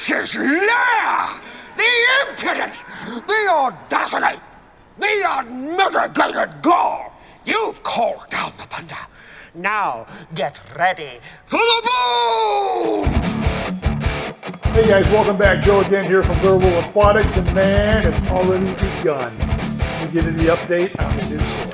lair! The impudence! The audacity! The unmitigated gall! You've called down the thunder. Now get ready for the boom! Hey guys, welcome back. Joe again here from Aquatics, and man, it's already begun. Let me give you the update on the new store.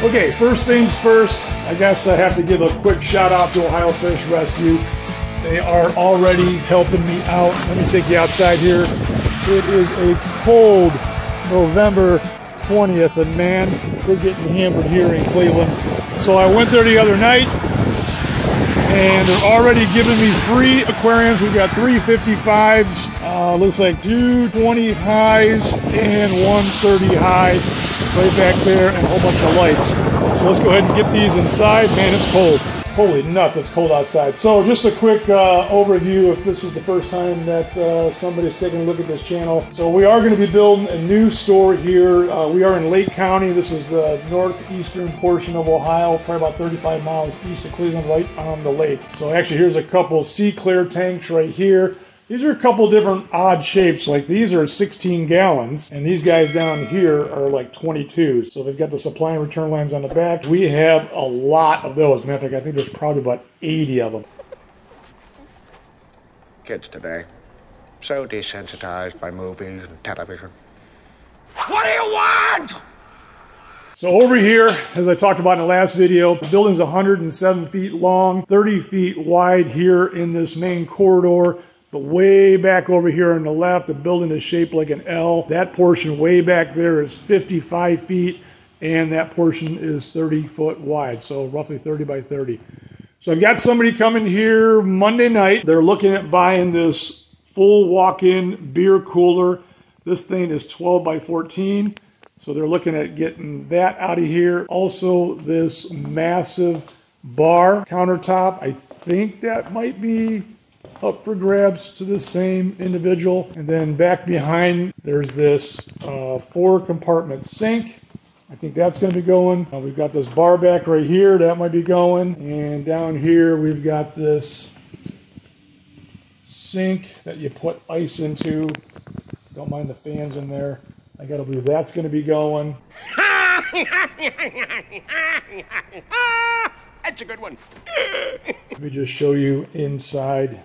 Okay, first things first, I guess I have to give a quick shout out to Ohio Fish Rescue. They are already helping me out. Let me take you outside here. It is a cold November 20th, and man, we're getting hammered here in Cleveland. So I went there the other night, and they're already giving me free aquariums. We've got 3 55s, looks like 2 20 highs and 1 30 high right back there, and a whole bunch of lights. So let's go ahead and get these inside. Man, it's cold. Holy nuts, it's cold outside. So just a quick overview if this is the first time that somebody's taking a look at this channel. So we are going to be building a new store here. We are in Lake County. This is the northeastern portion of Ohio, probably about 35 miles east of Cleveland, right on the lake. So actually here's a couple sea clear tanks right here. These are a couple different odd shapes. Like these are 16 gallons, and these guys down here are like 22. So they've got the supply and return lines on the back. We have a lot of those. Matter of fact, I think there's probably about 80 of them. Kids today, so desensitized by movies and television. What do you want? So over here, as I talked about in the last video, the building's 107 feet long, 30 feet wide here in this main corridor. But way back over here on the left, the building is shaped like an L. That portion way back there is 55 feet, and that portion is 30 foot wide, so roughly 30 by 30. So I've got somebody coming here Monday night. They're looking at buying this full walk-in beer cooler. This thing is 12 by 14, so they're looking at getting that out of here. Also, this massive bar countertop. I think that might be up for grabs to the same individual. And then back behind, there's this 4-compartment sink. I think that's going to be going. We've got this bar back right here. That might be going. And down here, we've got this sink that you put ice into. Don't mind the fans in there. I got to believe that's going to be going. That's a good one. Let me just show you inside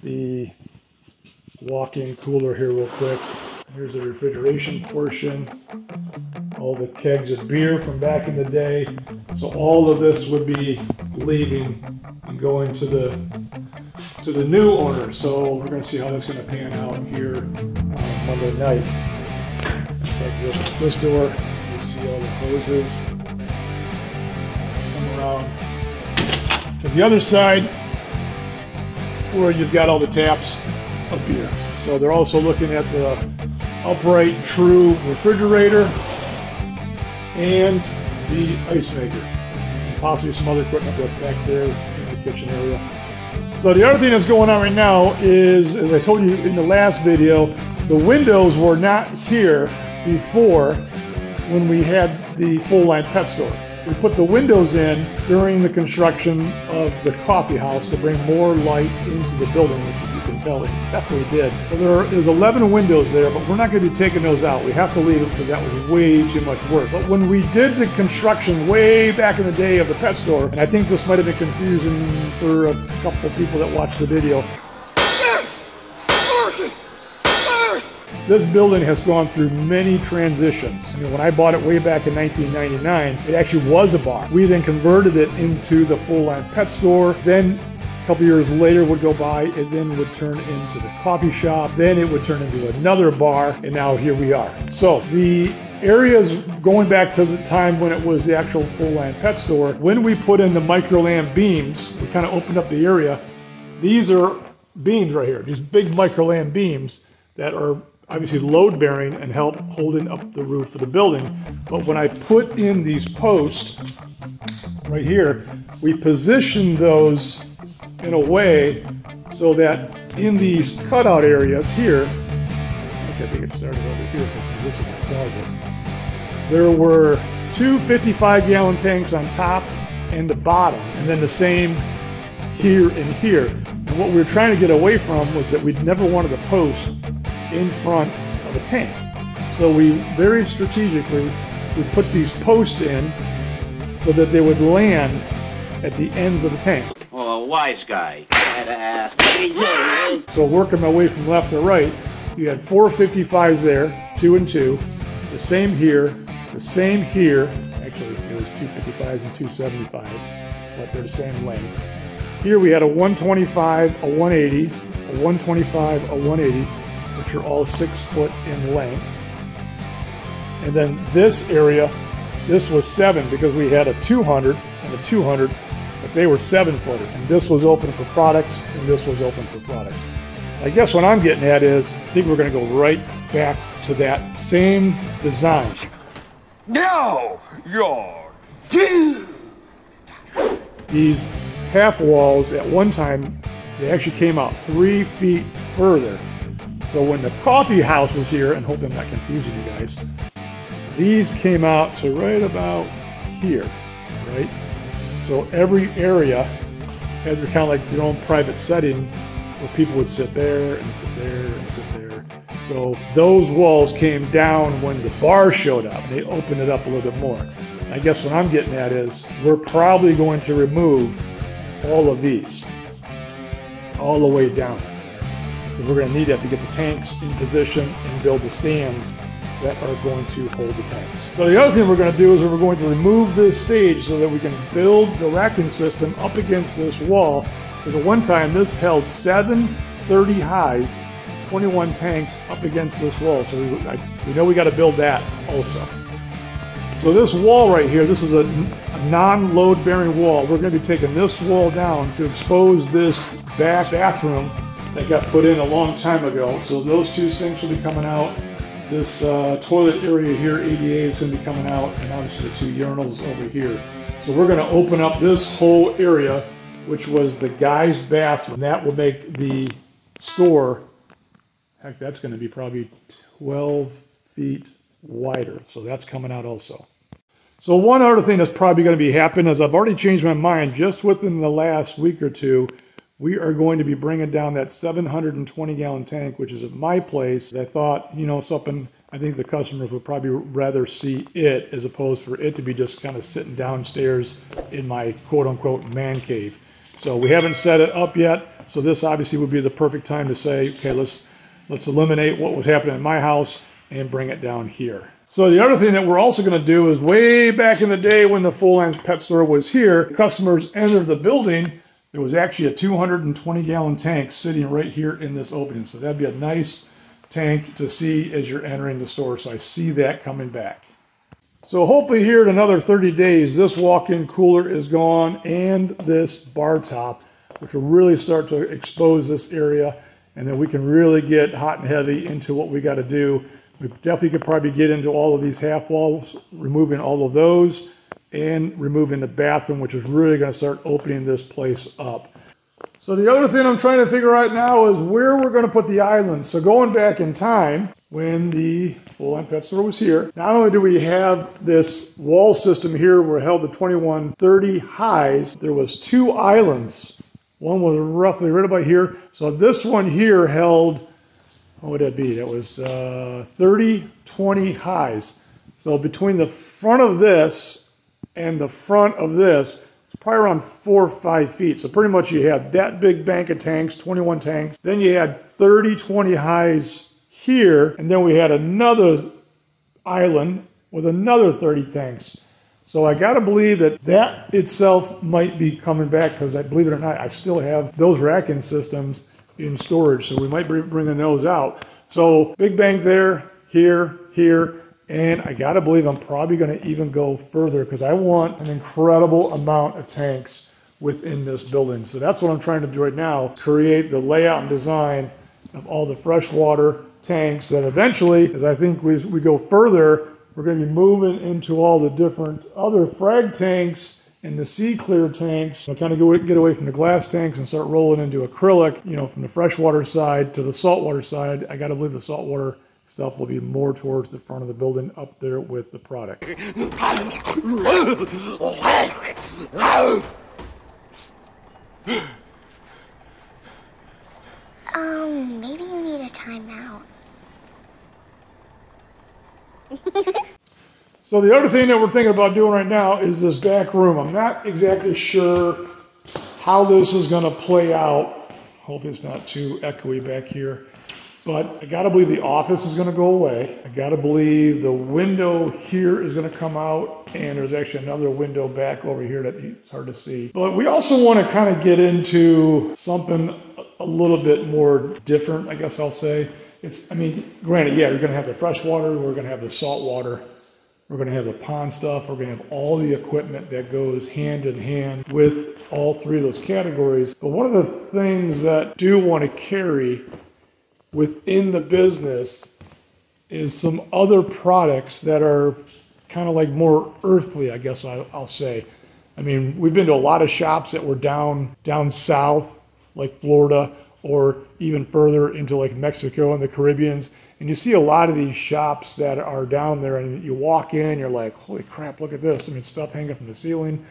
the walk-in cooler here real quick. Here's the refrigeration portion. All the kegs of beer from back in the day. So all of this would be leaving and going to the new owner. So we're going to see how that's going to pan out here on Monday night. Like this door, you see all the hoses come around to the other side, where you've got all the taps of beer. So they're also looking at the upright true refrigerator and the ice maker, and possibly some other equipment that's back there in the kitchen area. So the other thing that's going on right now is, as I told you in the last video, the windows were not here before when we had the full-line pet store. We put the windows in during the construction of the coffee house to bring more light into the building, which you can tell it definitely did. So there is 11 windows there, but we're not going to be taking those out. We have to leave it because that was way too much work. But when we did the construction way back in the day of the pet store, and I think this might have been confusing for a couple of people that watched the video, this building has gone through many transitions. I mean, when I bought it way back in 1999, it actually was a bar. We then converted it into the full-line pet store. Then a couple years later would go by, it then would turn into the coffee shop. Then it would turn into another bar, and now here we are. So the areas going back to the time when it was the actual full-line pet store, when we put in the microlamp beams, we kind of opened up the area. These are beams right here, these big microlamp beams that are obviously load bearing and help holding up the roof of the building. But when I put in these posts right here, we position those in a way so that in these cutout areas here, okay, I think it started over here because this is my closet. there were two 55-gallon tanks on top and the bottom, and then the same here and here. And what we were trying to get away from was that we'd never wanted a post in front of a tank. So we very strategically would put these posts in so that they would land at the ends of the tank. Oh, a wise guy. So working my way from left to right, you had 4 55s there, 2 and 2, the same here, the same here. Actually, it was 2 55s and 2 75s, but they're the same length. Here we had a 125, a 180, a 125, a 180, which are all 6 foot in length. And then this area, this was 7 because we had a 200 and a 200, but they were 7-footer. And this was open for products, and this was open for products. I guess what I'm getting at is, I think we're going to go right back to that same design. No, you're doomed. These half walls at one time, they actually came out 3 feet further. So when the coffee house was here, and hopefully I'm not confusing you guys, these came out to right about here, right? So every area had kind of like their own private setting where people would sit there and sit there and sit there. So those walls came down when the bar showed up. They opened it up a little bit more. I guess what I'm getting at is we're probably going to remove all of these all the way down. We're going to need that to get the tanks in position and build the stands that are going to hold the tanks. So the other thing we're going to do is we're going to remove this stage so that we can build the racking system up against this wall. Because at one time this held 7 30 highs, 21 tanks up against this wall. So we know we got to build that also. So this wall right here, this is a non-load bearing wall. We're going to be taking this wall down to expose this back bathroom that got put in a long time ago. So those 2 sinks will be coming out. This toilet area here, ADA, is going to be coming out, and obviously the 2 urinals over here. So we're going to open up this whole area, which was the guy's bathroom. That will make the store, heck, that's going to be probably 12 feet wider. So that's coming out also. So one other thing that's probably going to be happening is I've already changed my mind just within the last week or 2. We are going to be bringing down that 720-gallon tank, which is at my place. I thought, you know, something I think the customers would probably rather see it as opposed for it to be just kind of sitting downstairs in my quote-unquote man cave. So we haven't set it up yet. So this obviously would be the perfect time to say, okay, let's eliminate what was happening in my house and bring it down here. So the other thing that we're also going to do is way back in the day when the full-line pet store was here, customers entered the building. There was actually a 220-gallon tank sitting right here in this opening. So that'd be a nice tank to see as you're entering the store. So I see that coming back. So hopefully here in another 30 days, this walk-in cooler is gone and this bar top, which will really start to expose this area. And then we can really get hot and heavy into what we got to do. We definitely could probably get into all of these half walls, removing all of those, and removing the bathroom, which is really going to start opening this place up. So the other thing I'm trying to figure out now is where we're going to put the islands. So going back in time, when the full-line pet store was here, not only do we have this wall system here where it held the 2130 highs, there was 2 islands. One was roughly right about here. So this one here held, what would that be? That was 3020 highs. So between the front of this and the front of this, it's probably around 4 or 5 feet. So pretty much you had that big bank of tanks, 21 tanks. Then you had 30-20 highs here. And then we had another island with another 30 tanks. So I got to believe that that itself might be coming back because I believe it or not, I still have those racking systems in storage. So we might be bringing those out. So big bank there, here, here. And I got to believe I'm probably going to even go further because I want an incredible amount of tanks within this building. So that's what I'm trying to do right now, create the layout and design of all the freshwater tanks that eventually, as I think we go further, we're going to be moving into all the different other frag tanks and the sea clear tanks. I'll kind of get away from the glass tanks and start rolling into acrylic, you know, from the freshwater side to the saltwater side. I got to believe the saltwater stuff will be more towards the front of the building up there with the product. Maybe you need a timeout. So the other thing that we're thinking about doing right now is this back room. I'm not exactly sure how this is going to play out. Hopefully it's not too echoey back here. But I got to believe the office is going to go away. I got to believe the window here is going to come out, and there's actually another window back over here that it's hard to see. But we also want to kind of get into something a little bit more different, I guess I'll say. I mean, granted, yeah, you're going to have the fresh water, we're going to have the salt water, we're going to have the pond stuff, we're going to have all the equipment that goes hand in hand with all three of those categories. But one of the things that I do want to carry within the business is some other products that are kind of like more earthly, I guess I'll say. I mean, we've been to a lot of shops that were down south, like Florida, or even further into like Mexico and the Caribbeans. And you see a lot of these shops that are down there, and you walk in, you're like, holy crap, look at this. I mean, stuff hanging from the ceiling,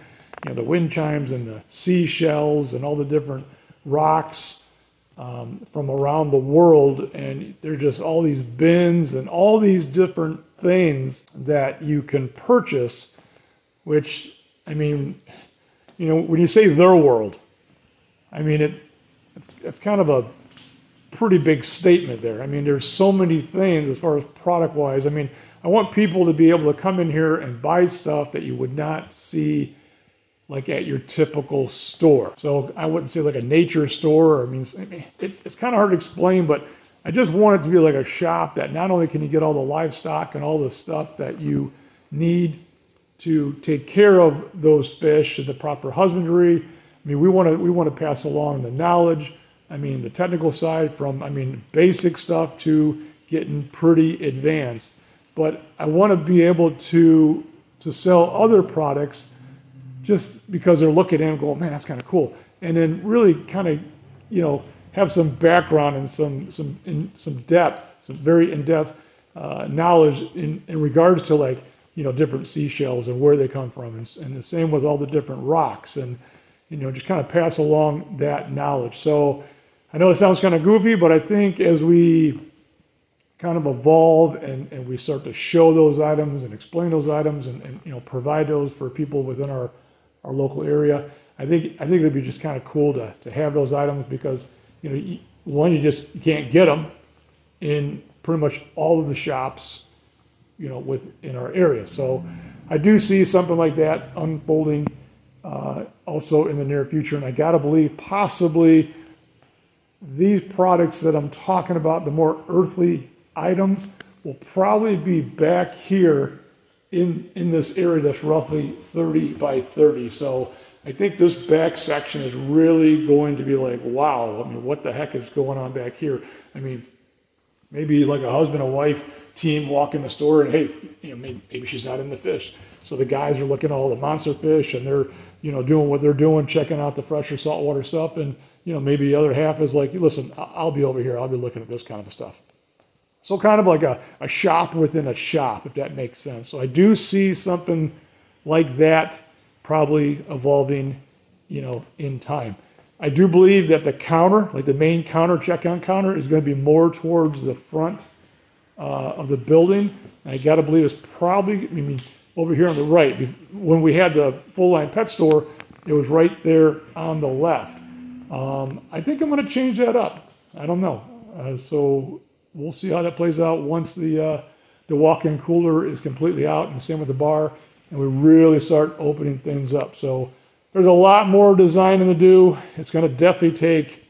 you know, the wind chimes and the seashells and all the different rocks from around the world. And there's just all these bins and all these different things that you can purchase, which, I mean, you know, when you say their world, I mean, it's kind of a pretty big statement there. I mean, there's so many things as far as product-wise. I mean, I want people to be able to come in here and buy stuff that you would not see like at your typical store. So I wouldn't say like a nature store. I mean, it's kind of hard to explain, but I just want it to be like a shop that not only can you get all the livestock and all the stuff that you need to take care of those fish and the proper husbandry. I mean, we want to pass along the knowledge. I mean, the technical side from, I mean, basic stuff to getting pretty advanced. But I want to be able to sell other products just because they're looking at it and go, man, that's kind of cool. And then really kind of, you know, have some background and some depth, some very in-depth knowledge in regards to, like, you know, different seashells and where they come from, and the same with all the different rocks, and, you know, just kind of pass along that knowledge. So I know it sounds kind of goofy, but I think as we kind of evolve and we start to show those items and explain those items and you know, provide those for people within our local area, I think it'd be just kind of cool to have those items, because, you know, one, you can't get them in pretty much all of the shops, you know, within our area. So I do see something like that unfolding also in the near future, and I gotta believe possibly these products that I'm talking about, the more earthly items, will probably be back here in this area that's roughly 30 by 30. So I think this back section is really going to be like, wow, I mean, what the heck is going on back here? I mean, maybe like a husband and wife team walk in the store and, hey, you know, maybe she's not in the fish. So the guys are looking at all the monster fish and they're, you know, doing what they're doing, checking out the fresher saltwater stuff. And, you know, maybe the other half is like, listen, I'll be over here. I'll be looking at this kind of stuff. So kind of like a shop within a shop, if that makes sense. So I do see something like that probably evolving, you know, in time. I do believe that the counter, like the main counter, checkout counter, is going to be more towards the front of the building. And I got to believe it's probably, I mean, over here on the right. When we had the full-line pet store, it was right there on the left. I think I'm going to change that up. I don't know. So we'll see how that plays out once the walk-in cooler is completely out, and same with the bar, and we really start opening things up. So there's a lot more designing to do. It's going to definitely take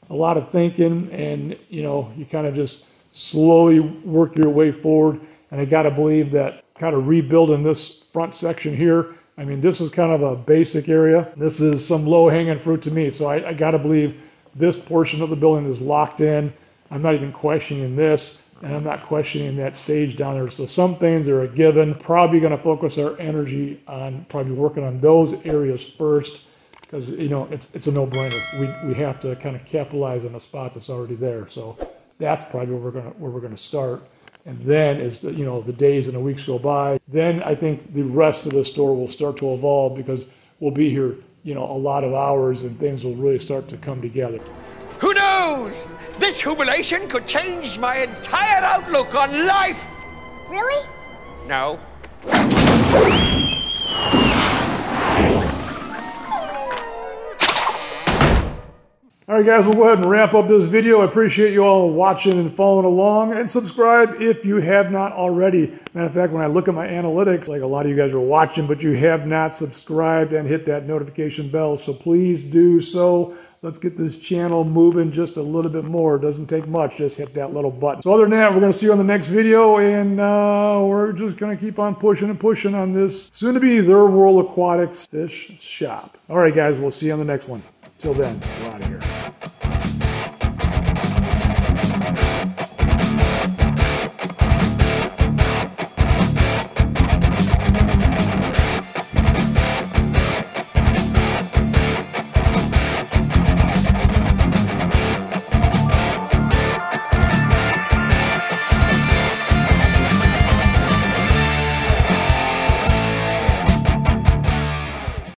a lot of thinking, and, you know, you kind of just slowly work your way forward. And I got to believe that kind of rebuilding this front section here, I mean, this is kind of a basic area. This is some low-hanging fruit to me. So I got to believe this portion of the building is locked in. I'm not even questioning this, and I'm not questioning that stage down there. So some things are a given. Probably going to focus our energy on probably working on those areas first, because, you know, it's a no-brainer. We have to kind of capitalize on a spot that's already there. So that's probably where we're going to start. And then as the, you know, the days and the weeks go by, then I think the rest of the store will start to evolve because we'll be here, you know, a lot of hours and things will really start to come together. Who knows? This humiliation could change my entire outlook on life. Really? No. All right, guys, we'll go ahead and wrap up this video. I appreciate you all watching and following along, and subscribe if you have not already. Matter of fact, when I look at my analytics, like a lot of you guys are watching, but you have not subscribed and hit that notification bell, so please do so. Let's get this channel moving just a little bit more. It doesn't take much, just hit that little button. So other than that, we're gonna see you on the next video, and we're just gonna keep on pushing and pushing on this soon-to-be Their World Aquatics fish shop. All right, guys, we'll see you on the next one. Till then, we're out of here.